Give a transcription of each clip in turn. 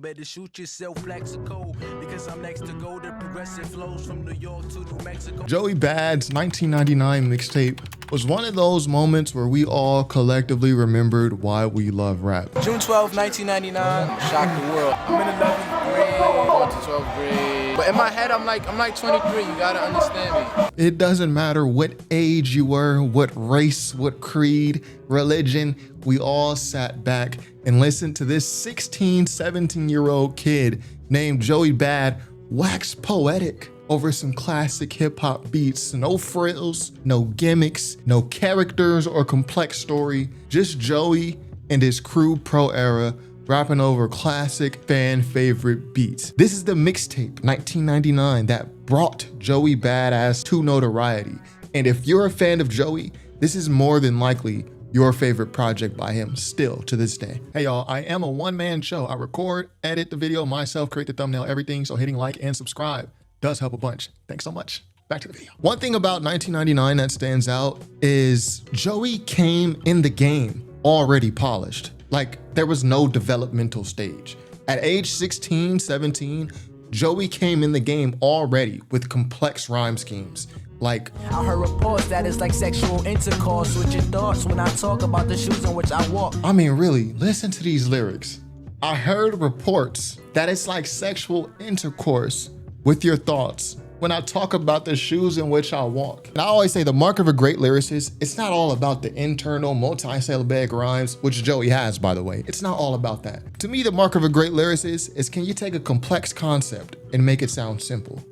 Better shoot yourself, Flexico, because I'm next to go. The progressive flows from New York to New Mexico. Joey Bad's 1999 mixtape was one of those moments where we all collectively remembered why we love rap. June 12, 1999, shocked the world. I'm in 11th grade, going to 12th grade. But in my head, I'm like 23, you gotta understand me. It doesn't matter what age you were, what race, what creed, religion, we all sat back and listened to this 16, 17-year-old kid named Joey Bad wax poetic over some classic hip hop beats. No frills, no gimmicks, no characters or complex story, just Joey and his crew Pro Era rapping over classic fan favorite beats. This is the mixtape 1999 that brought Joey Badass to notoriety. And if you're a fan of Joey, this is more than likely your favorite project by him still to this day. Hey y'all, I am a one-man show. I record, edit the video myself, create the thumbnail, everything. So hitting like and subscribe does help a bunch. Thanks so much. Back to the video. One thing about 1999 that stands out is Joey came in the game already polished. Like there was no developmental stage. At age 16, 17, Joey came in the game already with complex rhyme schemes. Like, I heard reports that it's like sexual intercourse with your thoughts when I talk about the shoes in which I walk. I mean, really, listen to these lyrics. I heard reports that it's like sexual intercourse with your thoughts when I talk about the shoes in which I walk. And I always say the mark of a great lyricist, it's not all about the internal multi-syllabic rhymes, which Joey has, by the way. It's not all about that. To me, the mark of a great lyricist is, can you take a complex concept and make it sound simple?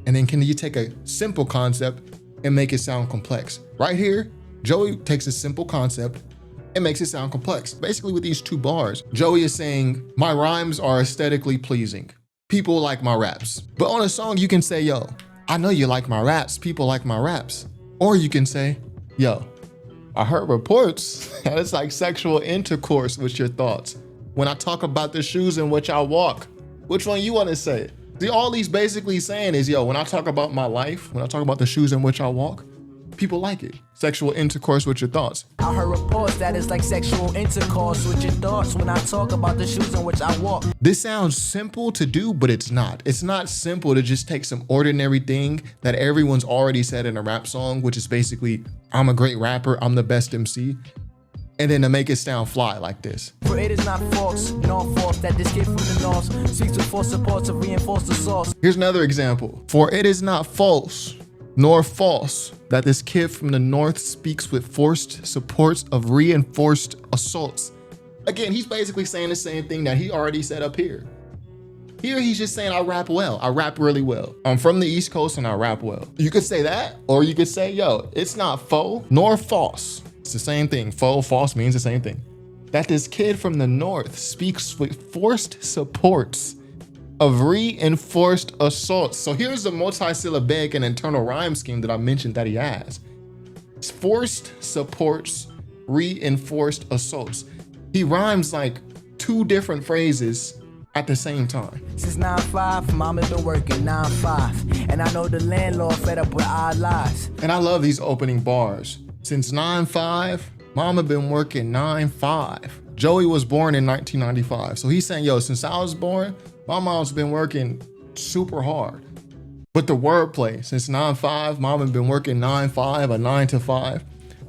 And then can you take a simple concept and make it sound complex? Right here, Joey takes a simple concept and makes it sound complex. Basically with these two bars, Joey is saying, my rhymes are aesthetically pleasing. People like my raps. But on a song, you can say, yo, I know you like my raps. People like my raps. Or you can say, yo, I heard reports that it's like sexual intercourse with your thoughts when I talk about the shoes in which I walk. Which one you want to say? See, all he's basically saying is, yo, when I talk about my life, when I talk about the shoes in which I walk, people like it. Sexual intercourse with your thoughts. I heard reports that it's like sexual intercourse with your thoughts when I talk about the shoes in which I walk. This sounds simple to do, but it's not. It's not simple to just take some ordinary thing that everyone's already said in a rap song, which is basically, I'm a great rapper, I'm the best MC, and then to make it sound fly like this. For it is not false, nor false, that this kid from the north speaks with force support to reinforce the source. Here's another example. For it is not false, nor false, that this kid from the north speaks with forced supports of reinforced assaults. Again, he's basically saying the same thing that he already said up here. Here, he's just saying, I rap well. I rap really well. I'm from the East Coast and I rap well. You could say that, or you could say, yo, it's not faux nor false. It's the same thing. Faux, false means the same thing. That this kid from the north speaks with forced supports of reinforced assaults. So here's the multi-syllabic and internal rhyme scheme that I mentioned that he has. It's forced supports, reinforced assaults. He rhymes like two different phrases at the same time. Since 9-5, mama been working 9-5. And I know the landlord fed up with our lies. And I love these opening bars. Since 9-5, mama been working 9-5. Joey was born in 1995. So he's saying, yo, since I was born, my mom's been working super hard. But the wordplay, since 9-5, mama been working 9-5, a 9 to 5.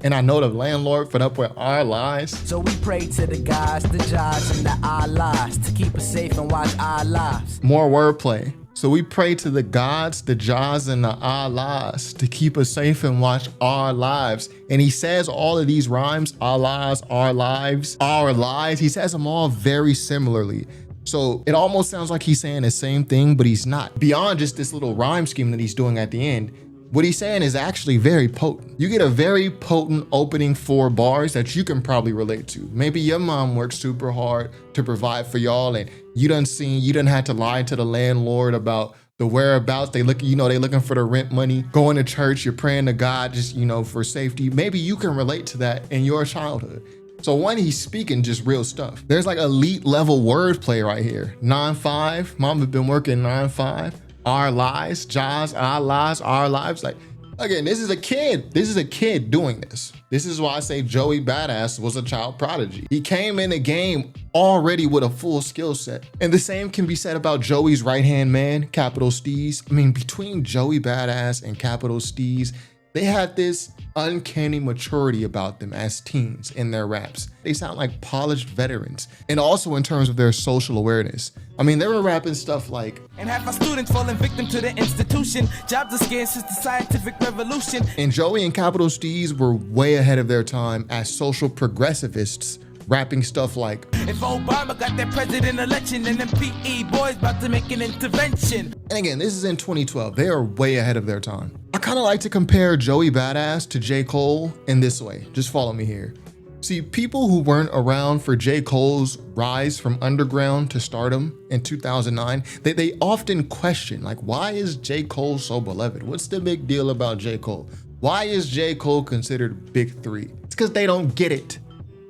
And I know the landlord fed up with our lies. So we pray to the gods, the judges, and the Allahs to keep us safe and watch our lives. More wordplay. So we pray to the gods, the Jahs, and the Allahs to keep us safe and watch our lives. And he says all of these rhymes, Allahs, our lives, our lives, he says them all very similarly. So it almost sounds like he's saying the same thing, but he's not. Beyond just this little rhyme scheme that he's doing at the end, what he's saying is actually very potent. You get a very potent opening 4 bars that you can probably relate to. Maybe your mom worked super hard to provide for y'all and you done had to lie to the landlord about the whereabouts. They looking for the rent money, going to church, you're praying to God just, for safety. Maybe you can relate to that in your childhood. So when he's speaking just real stuff, there's like elite level wordplay right here. 9-5, mama been working 9-5. Our lives, Jahs, our lives, our lives. Like, Again, this is a kid. This is a kid doing this. This is why I say Joey Badass was a child prodigy. He came in the game already with a full skill set. And the same can be said about Joey's right-hand man, Capital STEEZ. I mean, between Joey Badass and Capital STEEZ, they had this uncanny maturity about them as teens in their raps. They sound like polished veterans. And also in terms of their social awareness. I mean, they were rapping stuff like, and half our students falling victim to the institution. Jobs are scarce since the scientific revolution. And Joey and Capital STEEZ were way ahead of their time as social progressivists, rapping stuff like, if Obama got that president election, and them PE boys about to make an intervention. And again, this is in 2012. They are way ahead of their time. I kind of like to compare Joey Badass to J. Cole in this way. Just follow me here. See, people who weren't around for J. Cole's rise from underground to stardom in 2009, they often question, like, why is J. Cole so beloved? What's the big deal about J. Cole? Why is J. Cole considered big three? It's because they don't get it.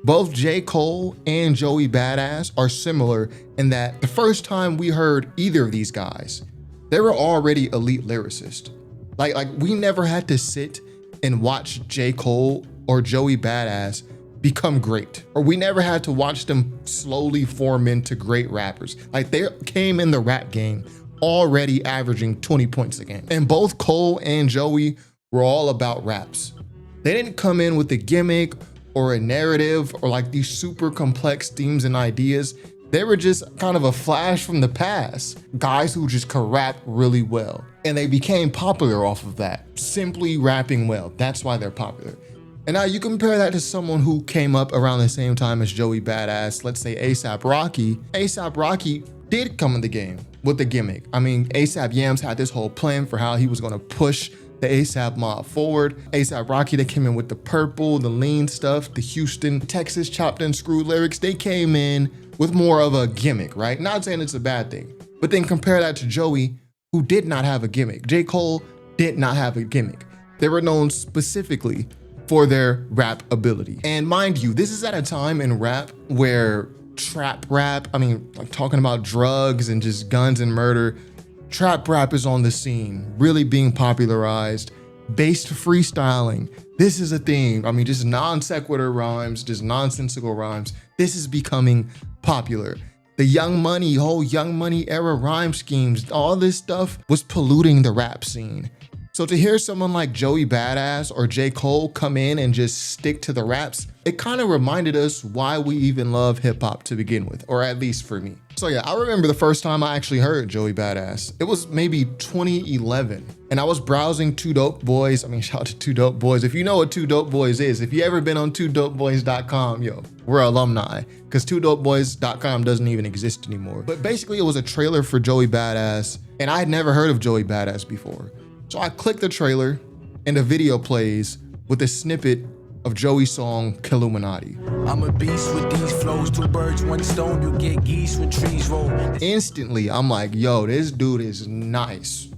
Both J. Cole and Joey Badass are similar in that the first time we heard either of these guys, they were already elite lyricists. Like we never had to sit and watch J. Cole or Joey Badass become great, or we never had to watch them slowly form into great rappers. Like they came in the rap game already averaging 20 points a game. And both Cole and Joey were all about raps. They didn't come in with a gimmick or a narrative or like these super complex themes and ideas. They were just kind of a flash from the past, guys who just could rap really well. And they became popular off of that, simply rapping well. That's why they're popular. And now you compare that to someone who came up around the same time as Joey Badass, let's say A$AP Rocky. A$AP Rocky did come in the game with the gimmick. I mean, A$AP Yams had this whole plan for how he was gonna push the A$AP mob forward. A$AP Rocky, they came in with the purple, the lean stuff, the Houston, Texas chopped and screwed lyrics. They came in with more of a gimmick, right? Not saying it's a bad thing, but then compare that to Joey, who did not have a gimmick. J. Cole did not have a gimmick. They were known specifically for their rap ability. And mind you, this is at a time in rap where trap rap, I mean, like talking about drugs and just guns and murder, trap rap is on the scene, really being popularized. Based freestyling, this is a thing. I mean, just non sequitur rhymes, just nonsensical rhymes. This is becoming popular. The Young Money, whole Young Money era rhyme schemes, all this stuff was polluting the rap scene. So to hear someone like Joey Badass or J. Cole come in and just stick to the raps, it kind of reminded us why we even love hip hop to begin with, or at least for me. So yeah, I remember the first time I actually heard Joey Badass. It was maybe 2011, and I was browsing Two Dope Boys. I mean, shout out to Two Dope Boys. If you know what Two Dope Boys is, if you ever been on twodopeboys.com, yo, we're alumni, because twodopeboys.com doesn't even exist anymore. But basically it was a trailer for Joey Badass, and I had never heard of Joey Badass before. So I click the trailer and the video plays with a snippet of Joey's song, Killuminati. I'm a beast with these flows, 2 birds, 1 stone, you get geese when trees roll. Instantly, I'm like, yo, this dude is nice.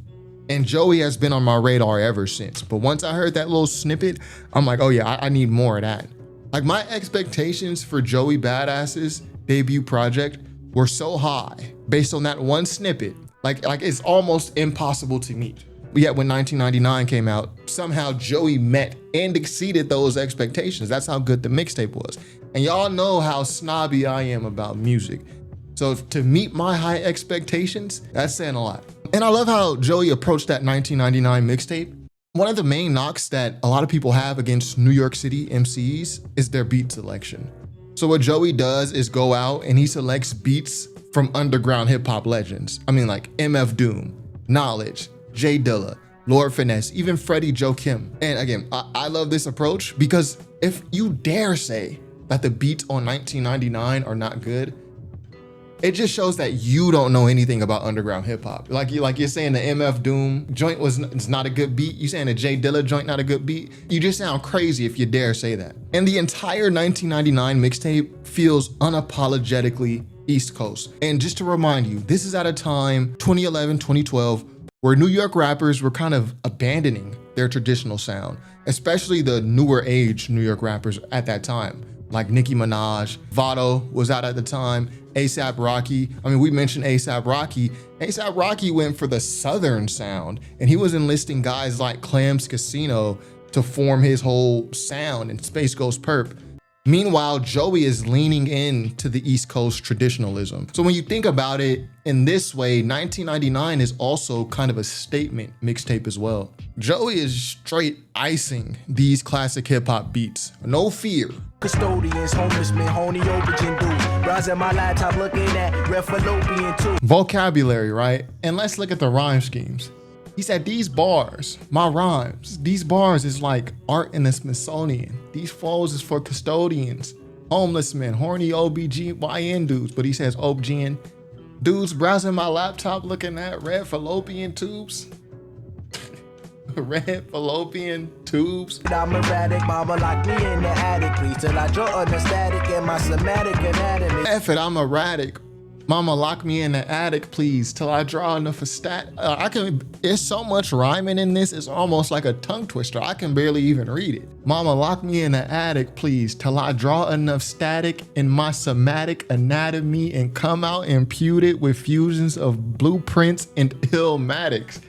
And Joey has been on my radar ever since. But once I heard that little snippet, I'm like, oh yeah, I need more of that. Like my expectations for Joey Badass's debut project were so high based on that one snippet. Like it's almost impossible to meet. Yet when 1999 came out, somehow Joey met and exceeded those expectations. That's how good the mixtape was. And y'all know how snobby I am about music. So to meet my high expectations, that's saying a lot. And I love how Joey approached that 1999 mixtape. One of the main knocks that a lot of people have against New York City MCs is their beat selection. So what Joey does is go out and he selects beats from underground hip hop legends. I mean, like MF Doom, Knowledge, J Dilla, Lord Finesse, even Freddie Joe Kim. And again, I love this approach because if you dare say that the beats on 1999 are not good, it just shows that you don't know anything about underground hip hop. Like you're saying the MF Doom joint it's not a good beat. You saying the J Dilla joint not a good beat. You just sound crazy if you dare say that. And the entire 1999 mixtape feels unapologetically East Coast. And just to remind you, this is at a time, 2011, 2012, where New York rappers were kind of abandoning their traditional sound, especially the newer age New York rappers at that time, like Nicki Minaj. Vaughn was out at the time. A$AP Rocky. I mean, we mentioned A$AP Rocky. A$AP Rocky went for the Southern sound, and he was enlisting guys like Clams Casino to form his whole sound and Space Ghost Perp. Meanwhile, Joey is leaning into the East Coast traditionalism. So when you think about it in this way, 1999 is also kind of a statement mixtape as well. Joey is straight icing these classic hip hop beats. No fear. Custodians, homeless men, horny origin dudes. Browsing my laptop looking at red fallopian too. Vocabulary, right? And let's look at the rhyme schemes. He said, these bars, my rhymes, these bars is like art in the Smithsonian. These flows is for custodians, homeless men, horny OBGYN dudes, but he says OBGYN dudes browsing my laptop looking at red fallopian tubes. Red fallopian tubes. I'm erratic, mama lock me in the attic, please, till I draw on the static in my somatic anatomy. F it, I'm erratic. Mama, lock me in the attic, please, till I draw enough of there's so much rhyming in this, it's almost like a tongue twister. I can barely even read it. Mama, lock me in the attic, please, till I draw enough static in my somatic anatomy and come out imputed with fusions of blueprints and illmatics.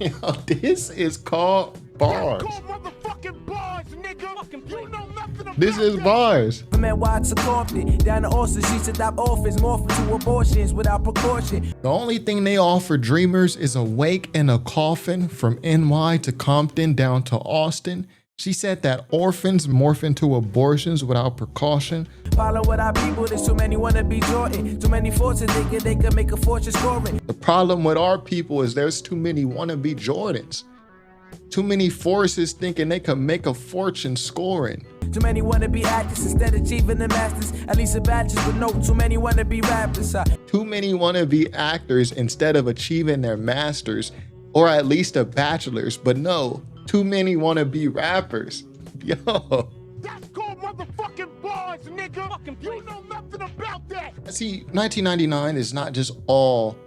Yo, this is called bars. This is bars. Man, Watson Compton, down the Austin, she said that office morphing to abortions without precaution. The only thing they offer dreamers is a wake in a coffin from NY to Compton down to Austin. She said that orphans morph into abortions without precaution. Follow what our people, there's too many wanna be Jordan. Too many forces thinking they can make a fortune scoring. The problem with our people is there's too many wannabe Jordans. Too many forces thinking they can make a fortune scoring. Too many wanna be actors instead of achieving the masters. At least a bachelor's, but no, too many wanna be rappers. Too many wanna be actors instead of achieving their masters, or at least a bachelor's, but no, too many wanna be rappers. Yo. That's called motherfucking bars, nigga. You know nothing about that. See, 1999 is not just all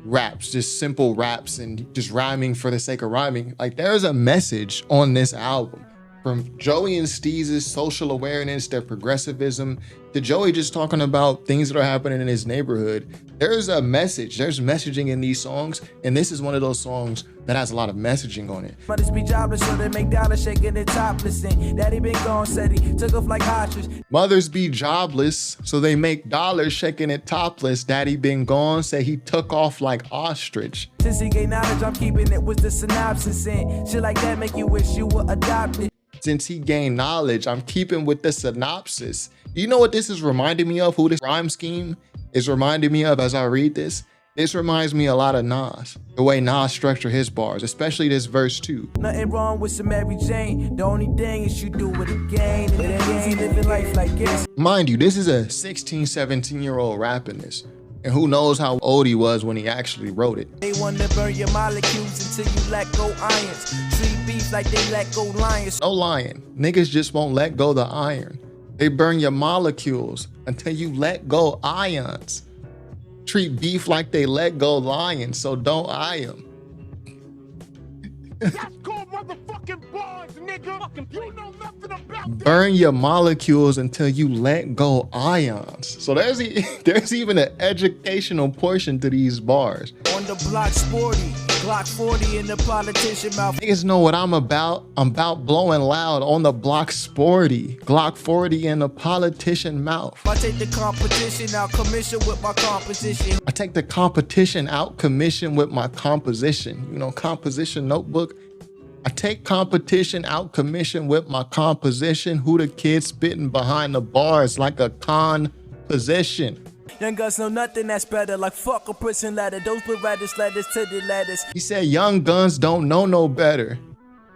raps, just simple raps and just rhyming for the sake of rhyming. Like, there's a message on this album. From Joey and STEEZ's social awareness, their progressivism, to Joey just talking about things that are happening in his neighborhood. There's a message, there's messaging in these songs, and this is one of those songs that has a lot of messaging on it. Mothers be jobless, so they make dollars shaking it topless. And daddy been gone, said he took off like ostrich. Mothers be jobless, so they make dollars shaking it topless. Daddy been gone, say he took off like ostrich. Since he gained knowledge, I'm keeping it with the synopsis. And shit like that make you wish you were adopted. Since he gained knowledge, I'm keeping with the synopsis. You know what this is reminding me of? Who this rhyme scheme is reminding me of as I read this? This reminds me a lot of Nas. The way Nas structured his bars, especially this verse 2. Nothing wrong with some Mary Jane. The only thing is you do it again. It ain't easy living life like this. Mind you, this is a 16, 17-year-old rapping this. And who knows how old he was when he actually wrote it. They want to burn your molecules until you let go irons. Treat beef like they let go lions. No lying. Niggas just won't let go the iron. They burn your molecules until you let go ions. Treat beef like they let go lions, so don't eye them. That's called motherfucking bars, nigga. You know nothing about that. Burn your molecules until you let go ions. So there's even an educational portion to these bars. On the block sporty, Glock 40 in the politician mouth. Niggas know what I'm about. I'm about blowing loud on the block sporty. Glock 40 in the politician mouth. I take the competition out commission with my composition. I take the competition out commission with my composition. You know, composition notebook. I take competition out commission with my composition. Who the kid spitting behind the bars like a composition. Young guns know nothing that's better, like fuck a prison letter. Those Berettas letters to the letters. He said young guns don't know no better.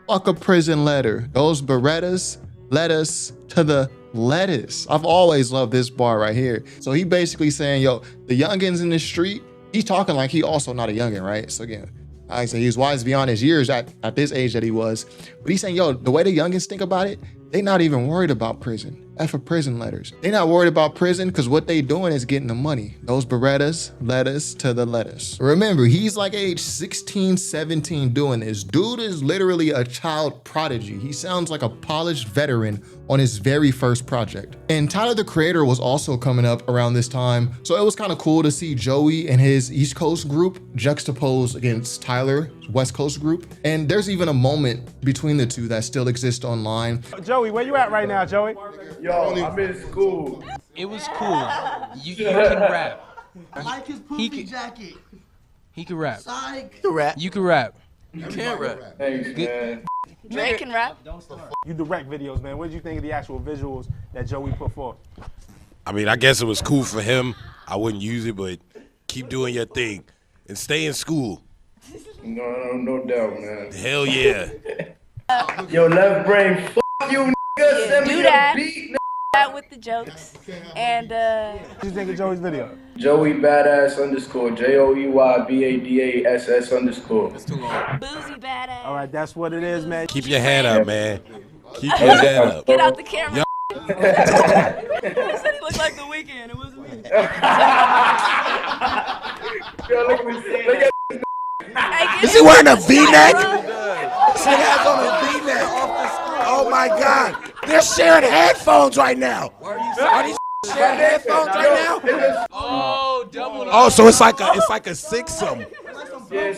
Fuck a prison letter. Those Berettas led us to the lettuce. I've always loved this bar right here. So he basically saying, yo, the youngins in the street, he's talking like he also not a youngin, right? So again, I say he's wise beyond his years at this age that he was. But he's saying, yo, the way the youngins think about it, they not even worried about prison. F for prison letters. They not worried about prison because what they doing is getting the money. Those Berettas led us to the lettuce. Remember, he's like age 16, 17 doing this. Dude is literally a child prodigy. He sounds like a polished veteran on his very first project. And Tyler, the Creator, was also coming up around this time. So it was kind of cool to see Joey and his East Coast group juxtaposed against Tyler's West Coast group. And there's even a moment between the two that still exists online. Joey, where you at right now, Joey? Yo, I'm in school. It was cool. You can rap. I like his poofy jacket. He can rap. Psych. You rap. You can rap. You can't rap. Thanks, man. Drake can rap. You direct videos, man. What did you think of the actual visuals that Joey put forth? I mean, I guess it was cool for him. I wouldn't use it, but keep doing your thing and stay in school. No doubt, man. Hell yeah. Yo, left brain, fuck you, nigga. Send me Do a that. beat, nigga. That with the jokes. And What did you think of Joey's video? Joey Badass _ JoeyBadass _ It's too long. boozy badass. All right, that's what it is, man. Keep your head up, man. Keep your head up. Get out the camera. He said he looked like The Weeknd. It wasn't me. Yo, look at Is he wearing a V-neck? This nigga has on a V-neck. Oh my God. They're sharing headphones right now. Are these sharing headphones right now? Oh, double. Oh, so it's like a six-some.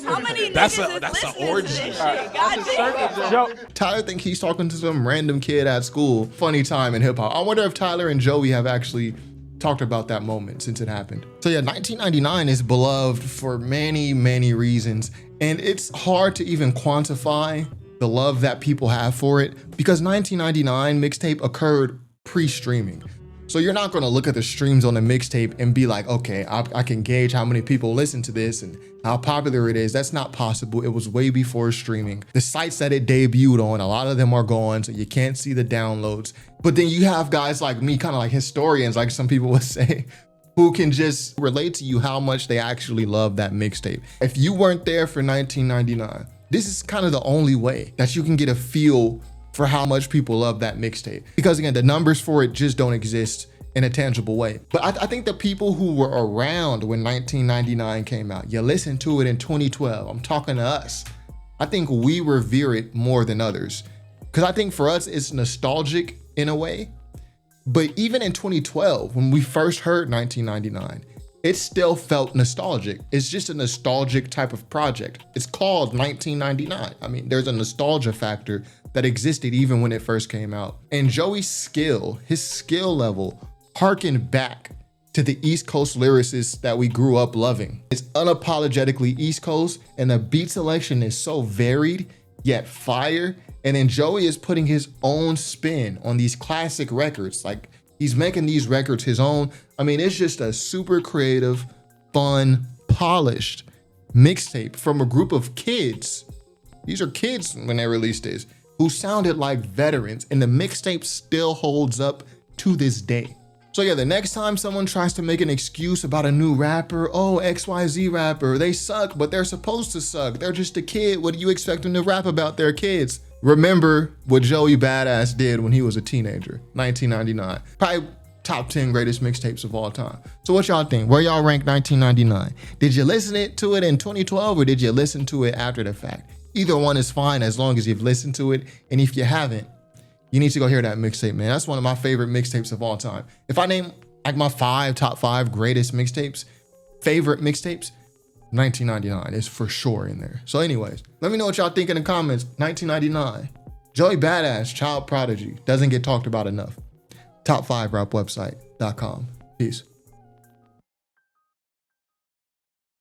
How many That's niggas a is listening to orgy. this shit? God damn. Joe, Tyler think he's talking to some random kid at school. Funny time in hip hop. I wonder if Tyler and Joey have actually talked about that moment since it happened. So yeah, 1999 is beloved for many, many reasons. And it's hard to even quantify the love that people have for it because 1999 Mixtape occurred pre-streaming. So you're not gonna look at the streams on the mixtape and be like, okay, I can gauge how many people listen to this and how popular it is. That's not possible. It was way before streaming. The sites that it debuted on, a lot of them are gone, so you can't see the downloads. But then you have guys like me, kind of like historians, like some people would say, who can just relate to you how much they actually love that mixtape. If you weren't there for 1999, this is kind of the only way that you can get a feel for how much people love that mixtape. Because again, the numbers for it just don't exist in a tangible way. But I think the people who were around when 1999 came out, you listened to it in 2012, I'm talking to us, I think we revere it more than others. Because I think for us, it's nostalgic in a way. But even in 2012, when we first heard 1999, it still felt nostalgic. It's just a nostalgic type of project. It's called 1999. I mean, there's a nostalgia factor that existed even when it first came out. And Joey's skill, his skill level, harkened back to the East Coast lyricists that we grew up loving. It's unapologetically East Coast, and the beat selection is so varied, yet fire. And then Joey is putting his own spin on these classic records. Like, he's making these records his own. I mean, it's just a super creative, fun, polished mixtape from a group of kids. These are kids when they released this, who sounded like veterans, and the mixtape still holds up to this day. So yeah, the next time someone tries to make an excuse about a new rapper, oh, XYZ rapper, they suck, but they're supposed to suck. They're just a kid. What do you expect them to rap about their kids? Remember what Joey Badass did when he was a teenager, 1999. Probably top 10 greatest mixtapes of all time. So what y'all think? Where y'all rank 1999? Did you listen to it in 2012 or did you listen to it after the fact? Either one is fine as long as you've listened to it. And if you haven't, you need to go hear that mixtape, man. That's one of my favorite mixtapes of all time. If I name like my top five greatest mixtapes, favorite mixtapes, 1999 is for sure in there. So anyways, let me know what y'all think in the comments. 1999, Joey Badass, Child Prodigy, doesn't get talked about enough. Top5rapwebsite.com. Peace.